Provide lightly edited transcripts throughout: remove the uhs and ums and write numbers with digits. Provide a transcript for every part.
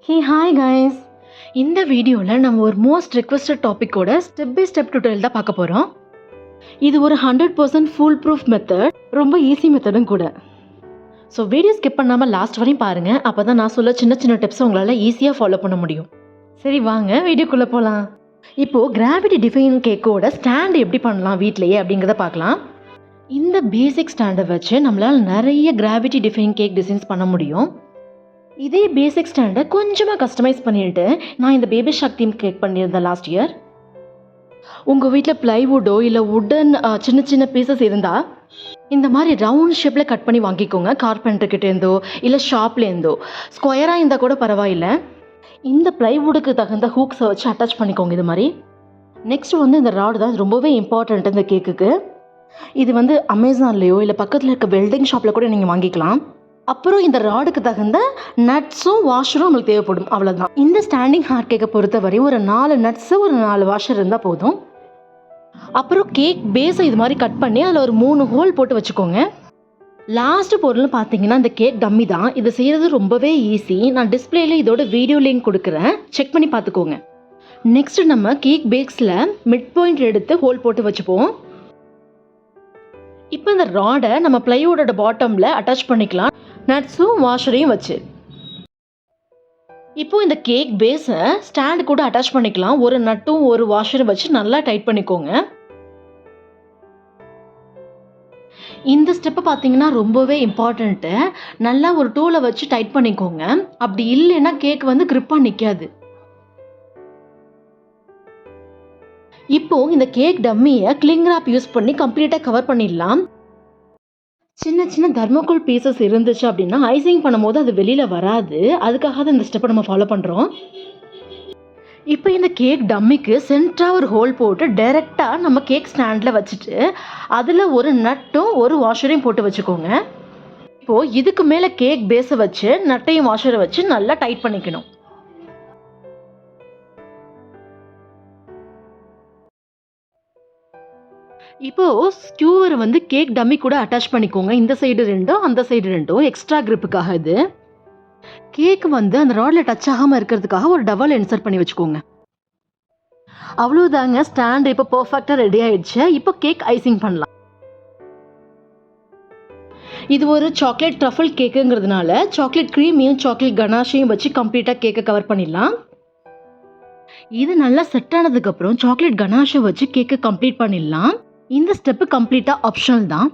Hey hi guys, இந்த வீடியோவில் நம்ம ஒரு மோஸ்ட் ரெக்வஸ்டட் டாப்பிக்கோட ஸ்டெப் பை ஸ்டெப் டுட்டோரியல் தான் பார்க்க போகிறோம். இது ஒரு 100% ஃபுல் ப்ரூஃப் மெத்தட், ரொம்ப ஈஸி மெத்தடும் கூட. ஸோ வீடியோ ஸ்கிப் பண்ணாமல் லாஸ்ட் வரையும் பாருங்கள், அப்போ தான் நான் சொல்ல சின்ன சின்ன டிப்ஸை உங்களால் ஈஸியாக ஃபாலோ பண்ண முடியும். சரி வாங்க வீடியோக்குள்ளே போகலாம். இப்போது கிராவிட்டி டிஃபைன் கேக்கோட ஸ்டாண்ட் எப்படி பண்ணலாம் வீட்டிலையே அப்படிங்கிறத பார்க்கலாம். இந்த பேசிக் ஸ்டாண்டை வச்சு நம்மளால் நிறைய கிராவிட்டி டிஃபைன் கேக் டிசைன்ஸ் பண்ண முடியும். இதே பேசிக் ஸ்டாண்டை கொஞ்சமாக கஸ்டமைஸ் பண்ணிட்டு நான் இந்த பேபி ஷார்க் தீம் கேக் பண்ணியிருந்தேன் லாஸ்ட் இயர். உங்கள் வீட்டில் ப்ளைவுட்டோ இல்லை வுடன் சின்ன சின்ன பீசஸ் இருந்தால் இந்த மாதிரி ரவுண்ட் ஷேப்பில் கட் பண்ணி வாங்கிக்கோங்க. கார்பெண்டர்கிட்டேருந்தோ இல்லை ஷாப்லேருந்தோ. ஸ்கொயராக இருந்தால் கூட பரவாயில்லை. இந்த ப்ளைவுட்டுக்கு தகுந்த ஹூக்ஸை வச்சு அட்டாச் பண்ணிக்கோங்க இது மாதிரி. நெக்ஸ்ட் இந்த ராடு தான் ரொம்பவே இம்பார்ட்டண்ட் இந்த கேக்குக்கு. இது அமேசான்லேயோ இல்லை பக்கத்தில் இருக்க வெல்டிங் ஷாப்பில் கூட நீங்கள் வாங்கிக்கலாம். அப்புறம் இந்த ராடுக்கு தகுந்த நட்ஸும் வாஷரும் நம்மளுக்கு தேவைப்படும், அவ்வளோதான். இந்த ஸ்டாண்டிங் ஹார்ட் கேக்கை பொறுத்தவரை ஒரு 4 நட்ஸு ஒரு 4 வாஷர் இருந்தால் போதும். அப்புறம் கேக் பேஸை இது மாதிரி கட் பண்ணி அதில் ஒரு 3 ஹோல் போட்டு வச்சுக்கோங்க. லாஸ்ட்டு பொருள்னு பார்த்தீங்கன்னா இந்த கேக் டம்மி தான். இதை செய்கிறது ரொம்பவே ஈஸி. நான் டிஸ்பிளேல இதோட வீடியோ லிங்க் கொடுக்குறேன், செக் பண்ணி பார்த்துக்கோங்க. நெக்ஸ்ட் நம்ம கேக் பேக்ஸில் மிட் பாயிண்ட் எடுத்து ஹோல் போட்டு வச்சுப்போம். இப்போ இந்த ராடை நம்ம ப்ளைவுட்டோட பாட்டமில் அட்டாச் பண்ணிக்கலாம், நட்ஸும் வாஷரையும் வச்சு. இப்போ இந்த கேக் பேஸை ஸ்டாண்டு கூட அட்டாச் பண்ணிக்கலாம். ஒரு நட்டும் ஒரு வாஷரும் வச்சு நல்லா டைட் பண்ணிக்கோங்க. இந்த ஸ்டெப்பை பார்த்தீங்கன்னா ரொம்பவே இம்பார்ட்டண்ட்டு. நல்லா ஒரு டூலை வச்சு டைட் பண்ணிக்கோங்க. அப்படி இல்லைன்னா கேக் கிரிப்பாக நிற்காது. இப்போ இந்த கேக் டம்மியை கிளிங் ராப் யூஸ் பண்ணி கம்ப்ளீட்டாக கவர் பண்ணிடலாம். சின்ன சின்ன தர்மோகோல் பீசஸ் இருந்துச்சு அப்படின்னா ஐசிங் பண்ணும்போது அது வெளியில் வராது. அதுக்காக தான் இந்த ஸ்டெப்பை நம்ம ஃபாலோ பண்ணுறோம். இப்போ இந்த கேக் டம்மிக்கு சென்டராக ஒரு ஹோல் போட்டு டைரெக்டாக நம்ம கேக் ஸ்டாண்டில் வச்சுட்டு அதில் ஒரு நட்டும் ஒரு வாஷரையும் போட்டு வச்சுக்கோங்க. இப்போது இதுக்கு மேலே கேக் பேஸை வச்சு நட்டையும் வாஷரை வச்சு நல்லா டைட் பண்ணிக்கணும். இப்போது ஸ்கியூவர் கேக் டம்மி கூட அட்டாச் பண்ணிக்கோங்க. இந்த சைடு 2 அந்த சைடு 2 எக்ஸ்ட்ரா கிரிப்புக்காக. இது கேக் அந்த ராடில் டச் ஆகாமல் இருக்கிறதுக்காக ஒரு டவல் இன்சர்ட் பண்ணி வச்சுக்கோங்க. அவ்வளோதாங்க, ஸ்டாண்ட் இப்போ பர்ஃபெக்டாக ரெடி ஆயிடுச்சு. இப்போ கேக் ஐசிங் பண்ணலாம். இது ஒரு சாக்லேட் ட்ரஃபிள் கேக்குங்கிறதுனால சாக்லேட் க்ரீமையும் சாக்லேட் கனாஷையும் வச்சு கம்ப்ளீட்டாக கேக்கை கவர் பண்ணிடலாம். இது நல்லா செட் ஆனதுக்கப்புறம் சாக்லேட் கனாஷை வச்சு கேக்கை கம்ப்ளீட் பண்ணிடலாம். இந்த ஸ்டெப்பு கம்ப்ளீட்டாக ஆப்ஷனல் தான்.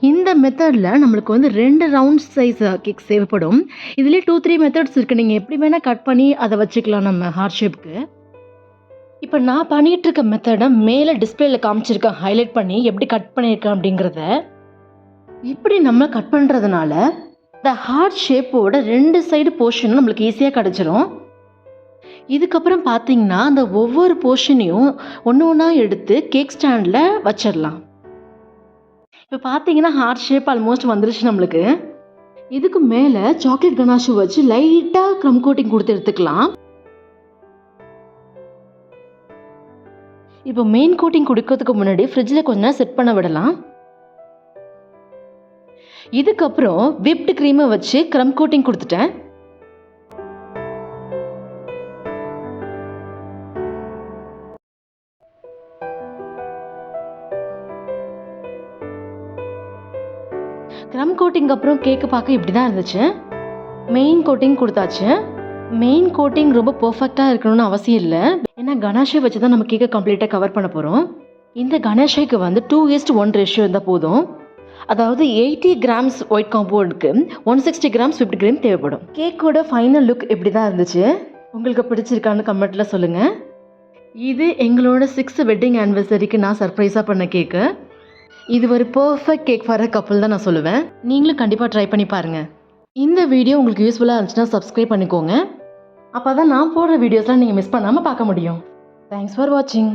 இந்த மெத்தடில் நம்மளுக்கு 2 ரவுண்ட் சைஸ் கேக்ஸ் தேவைப்படும். இதுலேயே 2-3 மெத்தட்ஸ் இருக்குது. நீங்கள் எப்படி வேணால் கட் பண்ணி அதை வச்சுக்கலாம் நம்ம ஹார்ட் ஷேப்புக்கு. இப்போ நான் பண்ணிகிட்டு இருக்க மெத்தடை மேலே டிஸ்பிளேல காமிச்சிருக்கேன், ஹைலைட் பண்ணி எப்படி கட் பண்ணியிருக்கேன் அப்படிங்கிறத. இப்படி நம்ம கட் பண்ணுறதுனால இந்த ஹார்ட் ஷேப்போட 2 சைடு போர்ஷனும் நம்மளுக்கு ஈஸியாக கிடச்சிரும். இதுக்கப்புறம் பார்த்தீங்கன்னா அந்த ஒவ்வொரு போர்ஷனையும் ஒன்று ஒன்றா எடுத்து கேக் ஸ்டாண்டில் வச்சிடலாம். இப்போ பார்த்தீங்கன்னா ஹார்ட் ஷேப் ஆல்மோஸ்ட் வந்துருச்சு நம்மளுக்கு. இதுக்கு மேலே சாக்லேட் கனாஷு வச்சு லைட்டாக க்ரம் கோட்டிங் கொடுத்து எடுத்துக்கலாம். இப்போ மெயின் கோட்டிங் கொடுக்கறதுக்கு முன்னாடி ஃப்ரிட்ஜில் கொஞ்ச நேரம் செட் பண்ண விடலாம். இதுக்கப்புறம் விப்டு க்ரீமை வச்சு க்ரம் கோட்டிங் கொடுத்துட்டேன். க்ரம் கோட்டிங் அப்புறம் கேக்கு பார்க்க இப்படி தான் இருந்துச்சு. மெயின் கோட்டிங் கொடுத்தாச்சு. மெயின் கோட்டிங் ரொம்ப பர்ஃபெக்டாக இருக்கணும்னு அவசியம் இல்லை. ஏன்னா கணேஷை வச்சு தான் நம்ம கேக்கை கம்ப்ளீட்டாக கவர் பண்ண போகிறோம். இந்த கணேஷைக்கு 2:1 ரேஷியோ இருந்தால் போதும். அதாவது 80 கிராம்ஸ் ஒயிட் காம்பவுண்டுக்கு 160 கிராம்ஸ் 50 கிராம் தேவைப்படும். கேக்கோட ஃபைனல் லுக் இப்படி தான் இருந்துச்சு. உங்களுக்கு பிடிச்சிருக்கான்னு கமெண்ட்டில் சொல்லுங்கள். இது எங்களோட 6th வெட்டிங் ஆனிவர்சரிக்கு நான் சர்ப்ரைஸாக பண்ண கேக்கு. இது ஒரு perfect cake for a couple தான் நான் சொல்லுவேன். நீங்களும் கண்டிப்பாக ட்ரை பண்ணி பாருங்கள். இந்த வீடியோ உங்களுக்கு யூஸ்ஃபுல்லாக இருந்துச்சுன்னா சப்ஸ்கிரைப் பண்ணிக்கோங்க. அப்போ தான் நான் போடுற வீடியோஸ்லாம் நீங்கள் மிஸ் பண்ணாமல் பார்க்க முடியும். தேங்க்ஸ் ஃபார் வாட்சிங்.